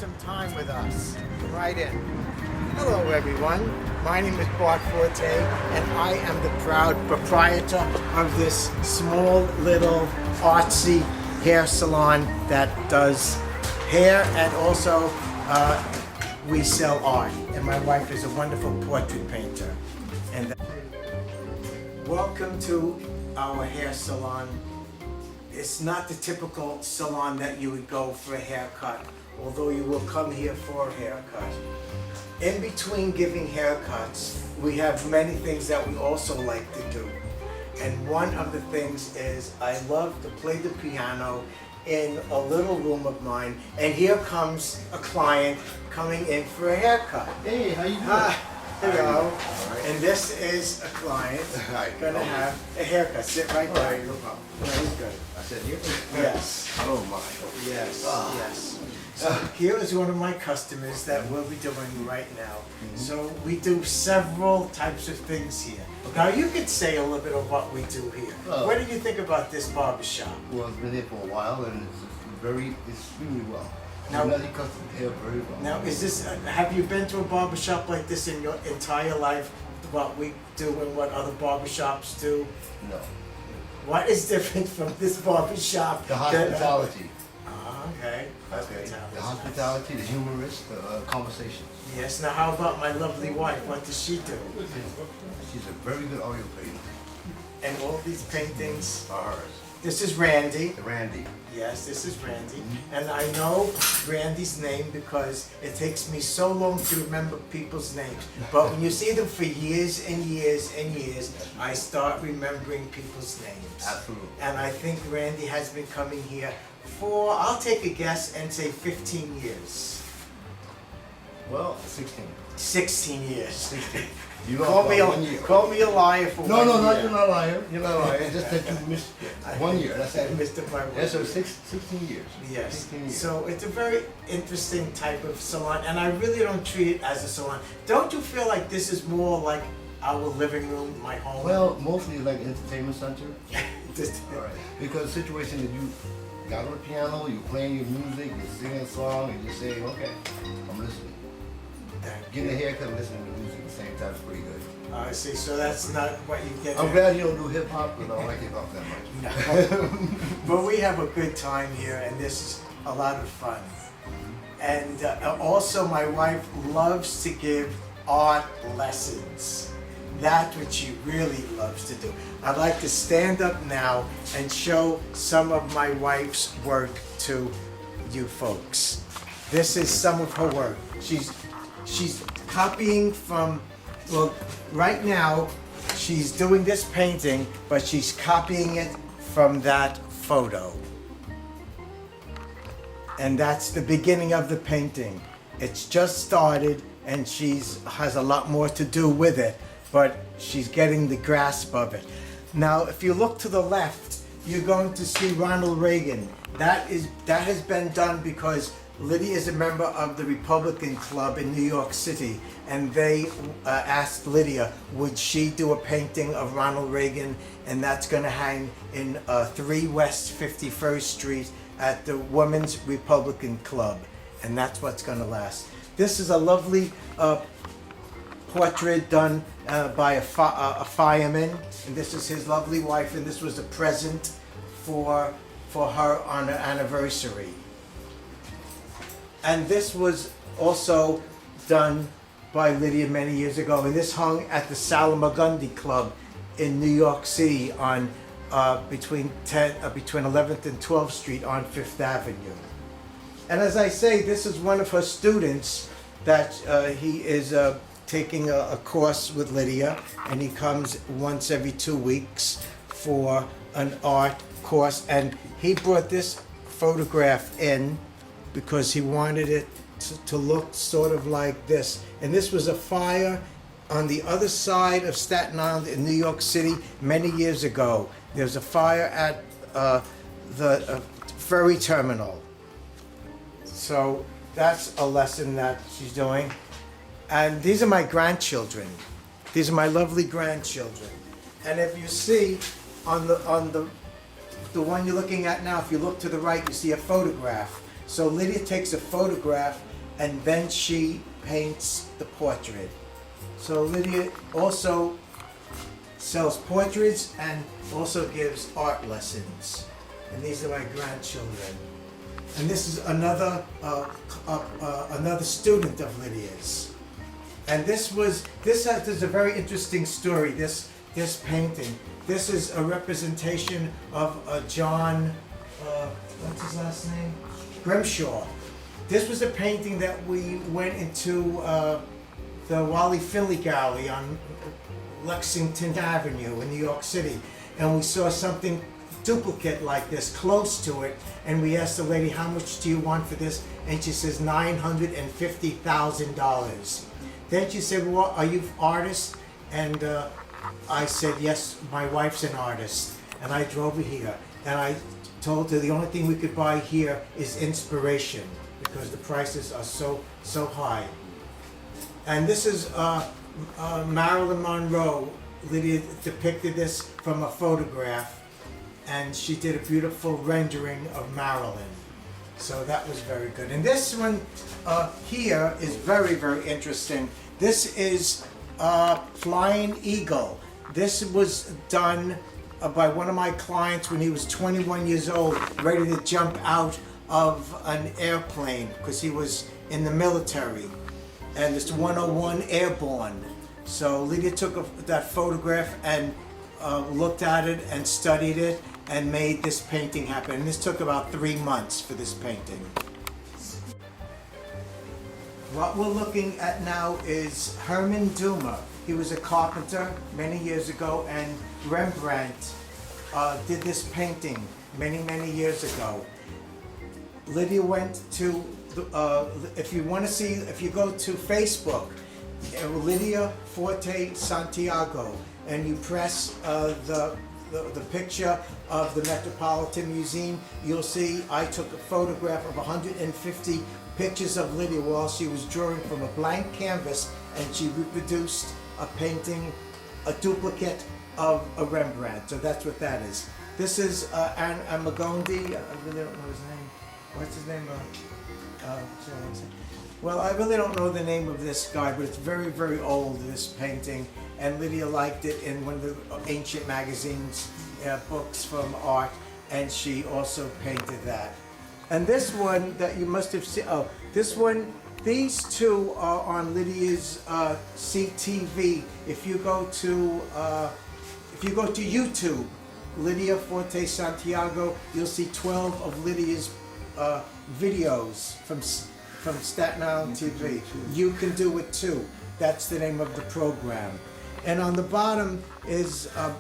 some time with us. Right in. Hello everyone, my name is Bart Forte and I am the proud proprietor of this small little artsy hair salon that does hair and also we sell art. And my wife is a wonderful portrait painter. And welcome to our hair salon. It's not the typical salon that you would go for a haircut, although you will come here for a haircut. In between giving haircuts, we have many things that we also like to do. And one of the things is I love to play the piano in a little room of mine. And here comes a client coming in for a haircut. Hey, how you doing? Hello. Right. And this is a client gonna have a haircut. Sit right there. Right, no problem. No, he's good. I said here? Yes. I don't mind. Yes, yes. So here is one of my customers that we'll be doing right now. So we do several types of things here. Now you could say a little bit of what we do here. What do you think about this barbershop? Well, it's been here for a while and it's extremely well. Now- Now, cuts the hair very well. Now is this, have you been to a barbershop like this in your entire life? What we do and what other barbershops do? No. What is different from this barbershop? The hospitality. Okay. Okay. The hospitality, the humorous, the conversations. Yes, now how about my lovely wife? What does she do? She's a very good oil painter. And all these paintings, Are hers. this is Randy. The Randy. Yes, this is Randy. And I know Randy's name because it takes me so long to remember people's names. But when you see them for years and years and years, I start remembering people's names. Absolutely. And I think Randy has been coming here for, I'll take a guess and say 15 years. Well, 16. 16 years. 16. You Call me, 1 year. call me a liar for No, 1 no, no, year. you're not lying. You're not lying. Just that you missed 1 year. That's I it. missed it by 1 Yeah, so year. 16 years. Yes. 16 years. So it's a very interesting type of salon, and I really don't treat it as a salon. Don't you feel like this is more like our living room, my home? Well, mostly like entertainment center. Just- All right. Because the situation that you got on the piano, you're playing your music, you're singing a song, and you're saying, okay, I'm listening. Getting a haircut and listening to music at the same time is pretty good. I see. So that's not what you get. I'm glad you don't do hip hop, because I don't like hip hop that much. But we have a good time here, and this is a lot of fun. And also, my wife loves to give art lessons. That's what she really loves to do. I'd like to stand up now and show some of my wife's work to you folks. This is some of her work. She's copying from, well, right now she's doing this painting, but she's copying it from that photo. And that's the beginning of the painting. It's just started and has a lot more to do with it, but she's getting the grasp of it. Now, if you look to the left, you're going to see Ronald Reagan. That has been done because Lydia is a member of the Republican Club in New York City, and they asked Lydia, would she do a painting of Ronald Reagan, and that's going to hang in 3 West 51st Street at the Women's Republican Club, and that's what's going to last. This is a lovely portrait done by a fireman, and this is his lovely wife, and this was a present for her on her anniversary. And this was also done by Lydia many years ago, and this hung at the Salamagundi Club in New York City on between 11th and 12th Street on 5th Avenue. And as I say, this is one of her students that he is taking a course with Lydia, and he comes once every 2 weeks for an art course. And he brought this photograph in because he wanted it to look sort of like this. And this was a fire on the other side of Staten Island in New York City many years ago. There was a fire at the ferry terminal. So that's a lesson that she's doing. And these are my grandchildren. These are my lovely grandchildren. And if you see on the one you're looking at now, if you look to the right, you see a photograph. So Lydia takes a photograph and then she paints the portrait. So Lydia also sells portraits and also gives art lessons. And these are my grandchildren. And this is another student of Lydia's. And there's a very interesting story, this painting. This is a representation of John, what's his last name? Grimshaw. This was a painting that we went into the Wally Finley Gallery on Lexington Avenue in New York City, and we saw something duplicate like this close to it, and we asked the lady, how much do you want for this? And she says $950,000. Then she said, well, are you an artist? And I said, yes, my wife's an artist. And I drove her here, and I told her the only thing we could buy here is inspiration, because the prices are so high. And this is Marilyn Monroe. Lydia depicted this from a photograph, and she did a beautiful rendering of Marilyn. So that was very good. And this one here is very, very interesting. This is Flying Eagle. This was done by one of my clients when he was 21 years old, ready to jump out of an airplane because he was in the military. And it's 101 Airborne. So Lydia took that photograph and looked at it and studied it and made this painting happen. And this took about 3 months for this painting. What we're looking at now is Herman Dumas. He was a carpenter many years ago, and Rembrandt did this painting many, many years ago. Lydia went to, if you go to Facebook, Lydia Forte-Santiago, and you press the picture of the Metropolitan Museum, you'll see I took a photograph of 150 pictures of Lydia while she was drawing from a blank canvas, and she reproduced a painting, a duplicate of a Rembrandt. So that's what that is. This is Amagondi. I really don't know his name. What's his name? Well, I really don't know the name of this guy, but it's very, very old, this painting. And Lydia liked it in one of the ancient magazines, books from art, and she also painted that. And this one that you must have seen, this one, these two are on Lydia's CTV. If you go to YouTube, Lydia Forte-Santiago, you'll see 12 of Lydia's videos from Staten Island TV. You can do it too. That's the name of the program. And on the bottom is a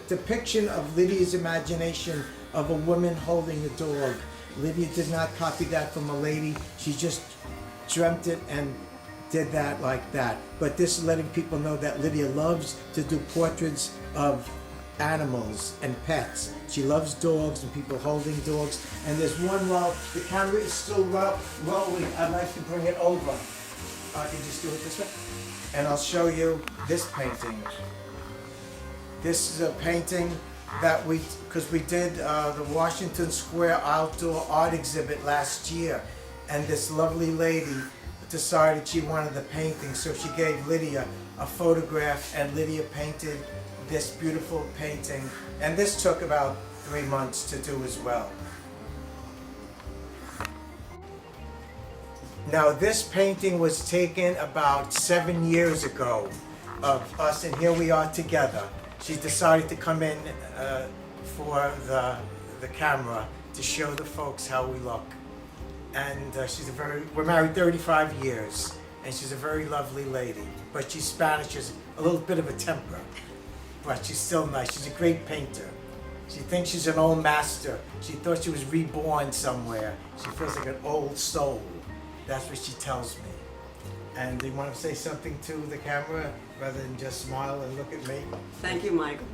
depiction of Lydia's imagination of a woman holding a dog. Lydia did not copy that from a lady. She just dreamt it and did that like that. But this is letting people know that Lydia loves to do portraits of animals and pets. She loves dogs and people holding dogs. And there's one while the camera is still rolling, I'd like to bring it over. I can just do it this way. And I'll show you this painting. This is a painting that because we did the Washington Square outdoor art exhibit last year, and this lovely lady decided she wanted the painting, so she gave Lydia a photograph, and Lydia painted this beautiful painting, and this took about 3 months to do as well. Now this painting was taken about 7 years ago of us, and here we are together. She decided to come in for the camera to show the folks how we look. And we're married 35 years, and she's a very lovely lady. But she's Spanish, she's a little bit of a temper, but she's still nice. She's a great painter. She thinks she's an old master. She thought she was reborn somewhere. She feels like an old soul. That's what she tells me. And do you want to say something to the camera rather than just smile and look at me? Thank you, Michael.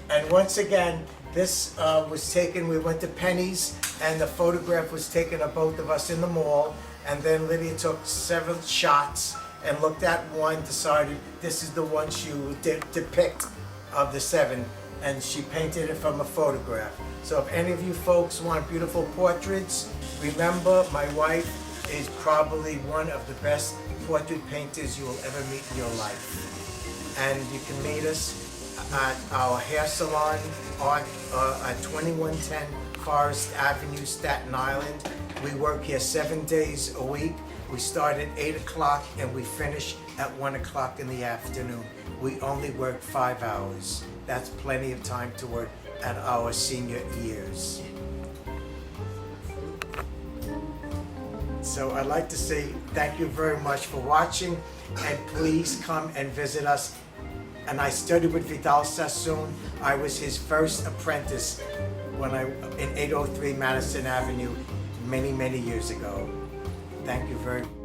And once again, this was taken, we went to Penny's, and the photograph was taken of both of us in the mall, and then Lydia took several shots and looked at one, decided this is the one she would depict of the 7, and she painted it from a photograph. So if any of you folks want beautiful portraits, remember my wife is probably one of the best portrait painters you will ever meet in your life. And you can meet us at our hair salon at 2110 Forest Avenue, Staten Island. We work here 7 days a week. We start at 8 o'clock and we finish at 1 o'clock in the afternoon. We only work 5 hours. That's plenty of time to work at our senior years. So I'd like to say thank you very much for watching, and please come and visit us. And I studied with Vidal Sassoon. I was his first apprentice in 803 Madison Avenue many, many years ago. Thank you very much.